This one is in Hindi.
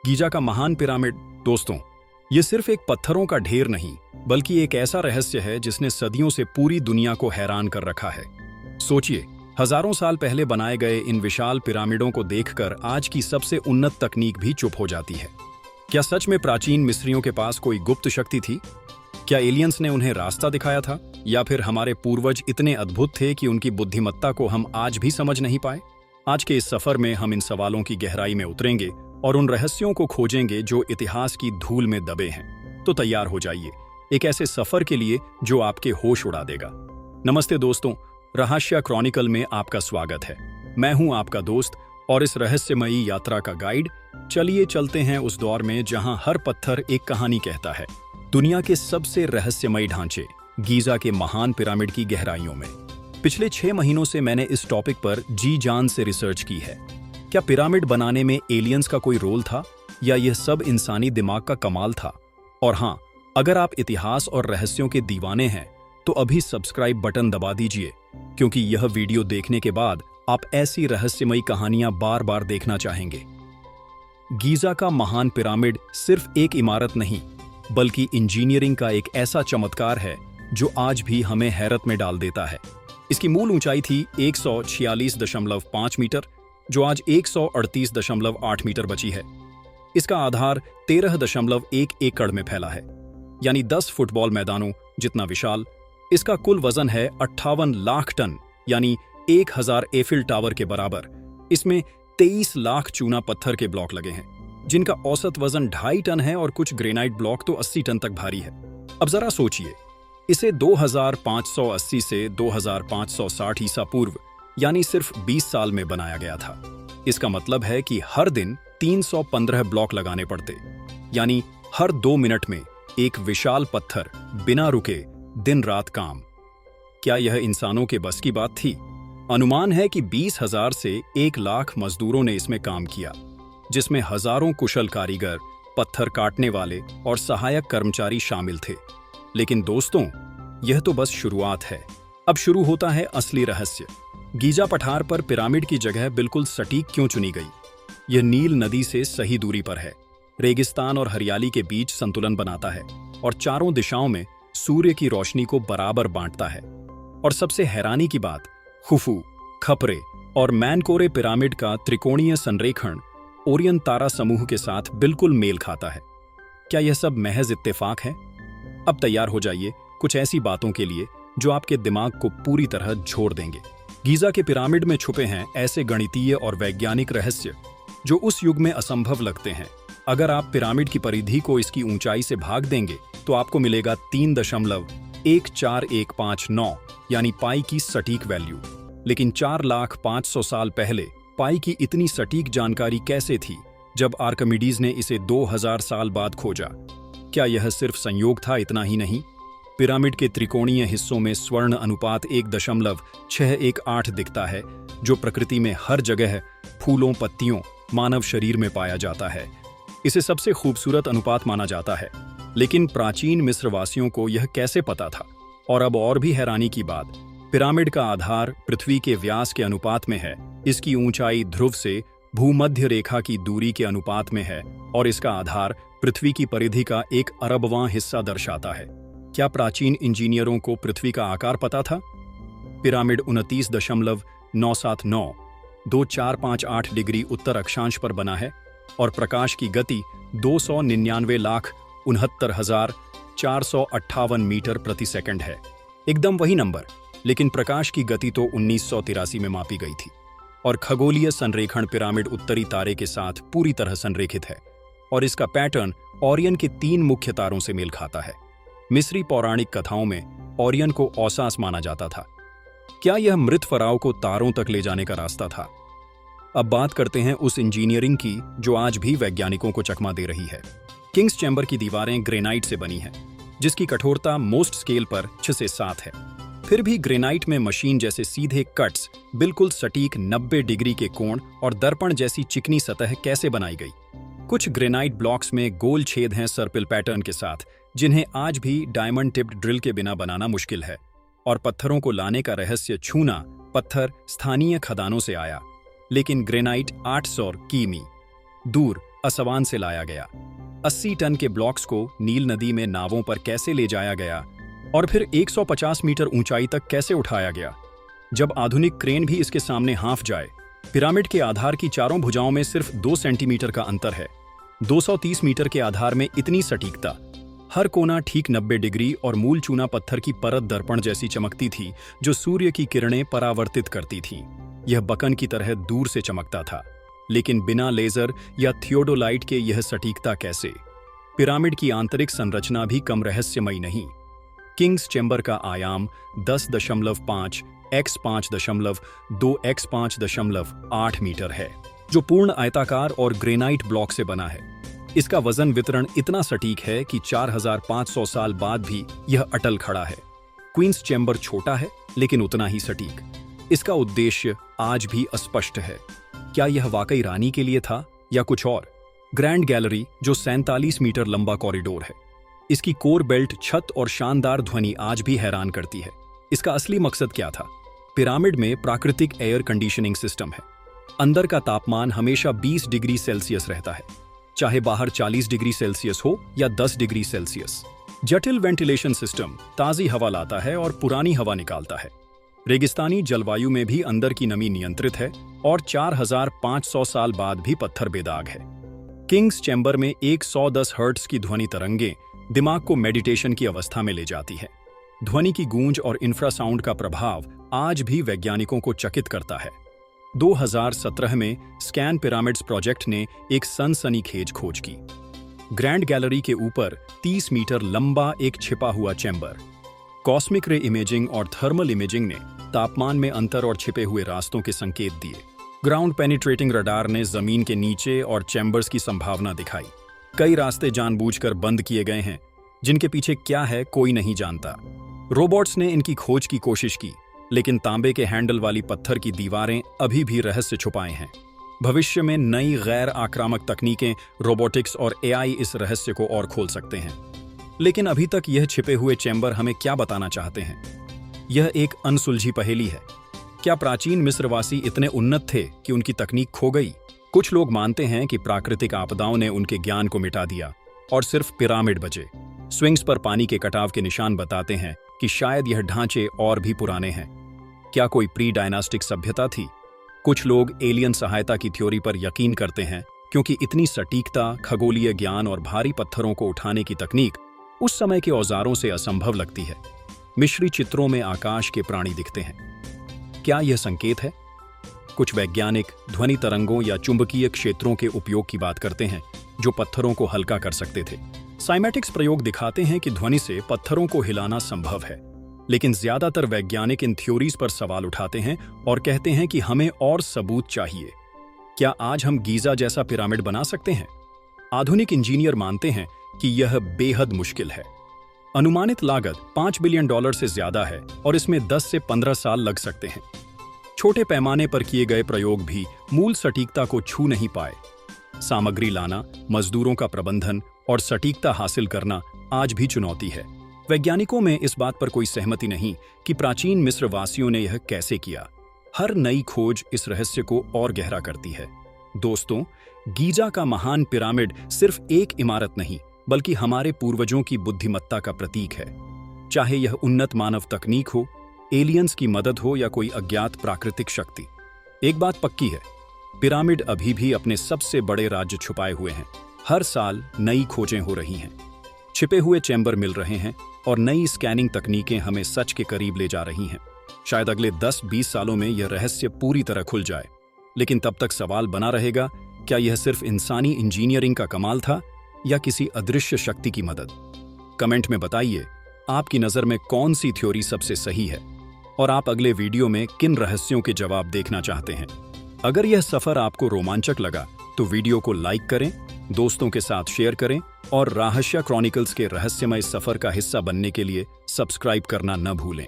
गीजा का महान पिरामिड। दोस्तों, ये सिर्फ एक पत्थरों का ढेर नहीं, बल्कि एक ऐसा रहस्य है जिसने सदियों से पूरी दुनिया को हैरान कर रखा है। सोचिए, हजारों साल पहले बनाए गए इन विशाल पिरामिडों को देखकर आज की सबसे उन्नत तकनीक भी चुप हो जाती है। क्या सच में प्राचीन मिस्रियों के पास कोई गुप्त शक्ति थी? क्या एलियंस ने उन्हें रास्ता दिखाया था, या फिर हमारे पूर्वज इतने अद्भुत थे कि उनकी बुद्धिमत्ता को हम आज भी समझ नहीं पाए? आज के इस सफर में हम इन सवालों की गहराई में उतरेंगे और उन रहस्यों को खोजेंगे जो इतिहास की धूल में दबे हैं। तो तैयार हो जाइए एक ऐसे सफर के लिए जो आपके होश उड़ा देगा। नमस्ते दोस्तों, रहस्य क्रॉनिकल में आपका स्वागत है। मैं हूं आपका दोस्त और इस रहस्यमयी यात्रा का गाइड। चलिए चलते हैं उस दौर में जहां हर पत्थर एक कहानी कहता है। दुनिया के सबसे रहस्यमयी ढांचे, गीजा के महान पिरामिड की गहराइयों में। पिछले 6 महीनों से मैंने इस टॉपिक पर जी जान से रिसर्च की है। क्या पिरामिड बनाने में एलियंस का कोई रोल था, या यह सब इंसानी दिमाग का कमाल था? और हाँ, अगर आप इतिहास और रहस्यों के दीवाने हैं तो अभी सब्सक्राइब बटन दबा दीजिए, क्योंकि यह वीडियो देखने के बाद आप ऐसी रहस्यमयी कहानियां बार बार देखना चाहेंगे। गीजा का महान पिरामिड सिर्फ एक इमारत नहीं, बल्कि इंजीनियरिंग का एक ऐसा चमत्कार है जो आज भी हमें हैरत में डाल देता है। इसकी मूल ऊंचाई थी 146.5 मीटर, जो आज 138.8 मीटर बची है। इसका आधार 13.1 एकड़ में फैला है, यानी 10 फुटबॉल मैदानों जितना विशाल। इसका कुल वजन है 58 लाख टन, यानी 1000 एफिल टावर के बराबर। इसमें 23 लाख चूना पत्थर के ब्लॉक लगे हैं, जिनका औसत वजन 2.5 टन है, और कुछ ग्रेनाइट ब्लॉक तो 80 टन तक भारी है। अब जरा सोचिए, इसे 2580 से 2560 ईसा पूर्व, यानी सिर्फ 20 साल में बनाया गया था। इसका मतलब है कि हर दिन 315 ब्लॉक लगाने पड़ते, यानी हर 2 मिनट में एक विशाल पत्थर बिना रुके दिन रात काम। क्या यह इंसानों के बस की बात थी? अनुमान है कि 20,000 से 1 लाख मजदूरों ने इसमें काम किया, जिसमें हजारों कुशल कारीगर, पत्थर काटने वाले और सहायक कर्मचारी शामिल थे। लेकिन दोस्तों, यह तो बस शुरुआत है। अब शुरू होता है असली रहस्य। गीजा पठार पर पिरामिड की जगह बिल्कुल सटीक क्यों चुनी गई? यह नील नदी से सही दूरी पर है, रेगिस्तान और हरियाली के बीच संतुलन बनाता है, और चारों दिशाओं में सूर्य की रोशनी को बराबर बांटता है। और सबसे हैरानी की बात, खुफू, खपरे और मैनकोरे पिरामिड का त्रिकोणीय संरेखण ओरियन तारा समूह के साथ बिल्कुल मेल खाता है। क्या यह सब महज इत्तेफाक है? अब तैयार हो जाइए कुछ ऐसी बातों के लिए जो आपके दिमाग को पूरी तरह झोड़ देंगे। गीजा के पिरामिड में छुपे हैं ऐसे गणितीय और वैज्ञानिक रहस्य जो उस युग में असंभव लगते हैं। अगर आप पिरामिड की परिधि को इसकी ऊंचाई से भाग देंगे तो आपको मिलेगा 3.14159, यानी पाई की सटीक वैल्यू। लेकिन 4,500,000 साल पहले पाई की इतनी सटीक जानकारी कैसे थी, जब आर्किमिडीज ने इसे 2000 साल बाद खोजा? क्या यह सिर्फ संयोग था? इतना ही नहीं, पिरामिड के त्रिकोणीय हिस्सों में स्वर्ण अनुपात 1.618 दिखता है, जो प्रकृति में हर जगह फूलों, पत्तियों, मानव शरीर में पाया जाता है। इसे सबसे खूबसूरत अनुपात माना जाता है। लेकिन प्राचीन मिस्रवासियों को यह कैसे पता था? और अब और भी हैरानी की बात, पिरामिड का आधार पृथ्वी के व्यास के अनुपात में है, इसकी ऊंचाई ध्रुव से भूमध्य रेखा की दूरी के अनुपात में है, और इसका आधार पृथ्वी की परिधि का 1 अरबवां हिस्सा दर्शाता है। क्या प्राचीन इंजीनियरों को पृथ्वी का आकार पता था? पिरामिड 29.979 2458 डिग्री उत्तर अक्षांश पर बना है, और प्रकाश की गति 299,69,458 मीटर प्रति सेकंड है। एकदम वही नंबर, लेकिन प्रकाश की गति तो 1983 में मापी गई थी। और खगोलीय संरेखण, पिरामिड उत्तरी तारे के साथ पूरी तरह संरेखित है, और इसका पैटर्न ओरियन के 3 मुख्य तारों से मेल खाता है। मिस्री पौराणिक कथाओं में ओरियन को औसास माना जाता था। क्या यह मृत फराव को तारों तक ले जाने का रास्ता था? अब बात करते हैं उस इंजीनियरिंग की जो आज भी वैज्ञानिकों को चकमा दे रही है। किंग्स चैम्बर की दीवारें ग्रेनाइट से बनी हैं, जिसकी कठोरता मोस्ट स्केल पर 6 से 7 है। फिर भी ग्रेनाइट में मशीन जैसे सीधे कट्स, बिल्कुल सटीक 90 डिग्री के कोण और दर्पण जैसी चिकनी सतह कैसे बनाई गई? कुछ ग्रेनाइट ब्लॉक्स में गोल छेद हैं सर्पिल पैटर्न के साथ, जिन्हें आज भी डायमंड टिप्ड ड्रिल के बिना बनाना मुश्किल है। और पत्थरों को लाने का रहस्य छूना, पत्थर स्थानीय खदानों से आया, लेकिन ग्रेनाइट 800 किमी दूर असवान से लाया गया? 80 टन के ब्लॉक्स को नील नदी में नावों पर कैसे ले जाया गया और फिर 150 मीटर ऊंचाई तक कैसे उठाया गया? जब आधुनिक क्रेन भी इसके सामने हाँफ जाए। पिरामिड के आधार की चारों भुजाओं में सिर्फ 2 सेंटीमीटर का अंतर है। 230 मीटर के आधार में इतनी सटीकता। हर कोना ठीक 90 डिग्री और मूल चूना पत्थर की परत दर्पण जैसी चमकती थी जो सूर्य की किरणें परावर्तित करती थीं। यह बकन की तरह दूर से चमकता था, लेकिन बिना लेजर या थियोडोलाइट के यह सटीकता कैसे? पिरामिड की आंतरिक संरचना भी कम रहस्यमयी नहीं। किंग्स चैम्बर का आयाम 10.5 x 5.2 x 5.8 मीटर है, जो पूर्ण आयताकार और ग्रेनाइट ब्लॉक से बना है। इसका वजन वितरण इतना सटीक है कि 4500 साल बाद भी यह अटल खड़ा है। क्वींस चैम्बर छोटा है, लेकिन उतना ही सटीक। इसका उद्देश्य आज भी अस्पष्ट है। क्या यह वाकई रानी के लिए था या कुछ और? ग्रैंड गैलरी, जो 47 मीटर लंबा कॉरिडोर है, इसकी कोर बेल्ट, छत और शानदार ध्वनि आज भी हैरान करती है। इसका असली मकसद क्या था? पिरामिड में प्राकृतिक एयर कंडीशनिंग सिस्टम है। अंदर का तापमान हमेशा 20 डिग्री सेल्सियस रहता है, चाहे बाहर 40 डिग्री सेल्सियस हो या 10 डिग्री सेल्सियस। जटिल वेंटिलेशन सिस्टम ताज़ी हवा लाता है और पुरानी हवा निकालता है। रेगिस्तानी जलवायु में भी अंदर की नमी नियंत्रित है और 4500 साल बाद भी पत्थर बेदाग है। किंग्स चैम्बर में 110 हर्ट्ज की ध्वनि तरंगें दिमाग को मेडिटेशन की अवस्था में ले जाती है। ध्वनि की गूंज और इंफ्रासाउंड का प्रभाव आज भी वैज्ञानिकों को चकित करता है। 2017 में स्कैन पिरामिड्स प्रोजेक्ट ने एक सनसनीखेज खोज की। ग्रैंड गैलरी के ऊपर 30 मीटर लंबा एक छिपा हुआ चैम्बर। कॉस्मिक रे इमेजिंग और थर्मल इमेजिंग ने तापमान में अंतर और छिपे हुए रास्तों के संकेत दिए। ग्राउंड पेनिट्रेटिंग रडार ने जमीन के नीचे और चैम्बर्स की संभावना दिखाई। कई रास्ते जानबूझकर बंद किए गए हैं, जिनके पीछे क्या है कोई नहीं जानता। रोबोट्स ने इनकी खोज की कोशिश की, लेकिन तांबे के हैंडल वाली पत्थर की दीवारें अभी भी रहस्य छुपाए हैं। भविष्य में नई गैर आक्रामक तकनीकें, रोबोटिक्स और एआई इस रहस्य को और खोल सकते हैं। लेकिन अभी तक यह छिपे हुए चैम्बर हमें क्या बताना चाहते हैं? यह एक अनसुलझी पहेली है। क्या प्राचीन मिस्रवासी इतने उन्नत थे कि उनकी तकनीक खो गई? कुछ लोग मानते हैं कि प्राकृतिक आपदाओं ने उनके ज्ञान को मिटा दिया और सिर्फ पिरामिड बचे। स्विंग्स पर पानी के कटाव के निशान बताते हैं कि शायद यह ढांचे और भी पुराने हैं। क्या कोई प्री डायनास्टिक सभ्यता थी? कुछ लोग एलियन सहायता की थ्योरी पर यकीन करते हैं, क्योंकि इतनी सटीकता, खगोलीय ज्ञान और भारी पत्थरों को उठाने की तकनीक उस समय के औजारों से असंभव लगती है। मिस्री चित्रों में आकाश के प्राणी दिखते हैं। क्या यह संकेत है? कुछ वैज्ञानिक ध्वनि तरंगों या चुंबकीय क्षेत्रों के उपयोग की बात करते हैं, जो पत्थरों को हल्का कर सकते थे। साइमेटिक्स प्रयोग दिखाते हैं कि ध्वनि से पत्थरों को हिलाना संभव है, लेकिन ज्यादातर वैज्ञानिक इन थ्योरीज पर सवाल उठाते हैं और कहते हैं कि हमें और सबूत चाहिए। क्या आज हम गीजा जैसा पिरामिड बना सकते हैं? आधुनिक इंजीनियर मानते हैं कि यह बेहद मुश्किल है। अनुमानित लागत $5 बिलियन से ज्यादा है और इसमें 10 से 15 साल लग सकते हैं। छोटे पैमाने पर किए गए प्रयोग भी मूल सटीकता को छू नहीं पाए। सामग्री लाना, मजदूरों का प्रबंधन और सटीकता हासिल करना आज भी चुनौती है। वैज्ञानिकों में इस बात पर कोई सहमति नहीं कि प्राचीन मिस्र वासियों ने यह कैसे किया। हर नई खोज इस रहस्य को और गहरा करती है। दोस्तों, गीजा का महान पिरामिड सिर्फ एक इमारत नहीं, बल्कि हमारे पूर्वजों की बुद्धिमत्ता का प्रतीक है। चाहे यह उन्नत मानव तकनीक हो, एलियंस की मदद हो या कोई अज्ञात प्राकृतिक शक्ति, एक बात पक्की है, पिरामिड अभी भी अपने सबसे बड़े राज्य छुपाए हुए हैं। हर साल नई खोजें हो रही हैं, छिपे हुए चैम्बर मिल रहे हैं और नई स्कैनिंग तकनीकें हमें सच के करीब ले जा रही हैं। शायद अगले 10-20 सालों में यह रहस्य पूरी तरह खुल जाए, लेकिन तब तक सवाल बना रहेगा, क्या यह सिर्फ इंसानी इंजीनियरिंग का कमाल था या किसी अदृश्य शक्ति की मदद? कमेंट में बताइए, आपकी नज़र में कौन सी थ्योरी सबसे सही है और आप अगले वीडियो में किन रहस्यों के जवाब देखना चाहते हैं। अगर यह सफर आपको रोमांचक लगा तो वीडियो को लाइक करें, दोस्तों के साथ शेयर करें और रहस्य क्रॉनिकल्स के रहस्यमय सफर का हिस्सा बनने के लिए सब्सक्राइब करना न भूलें।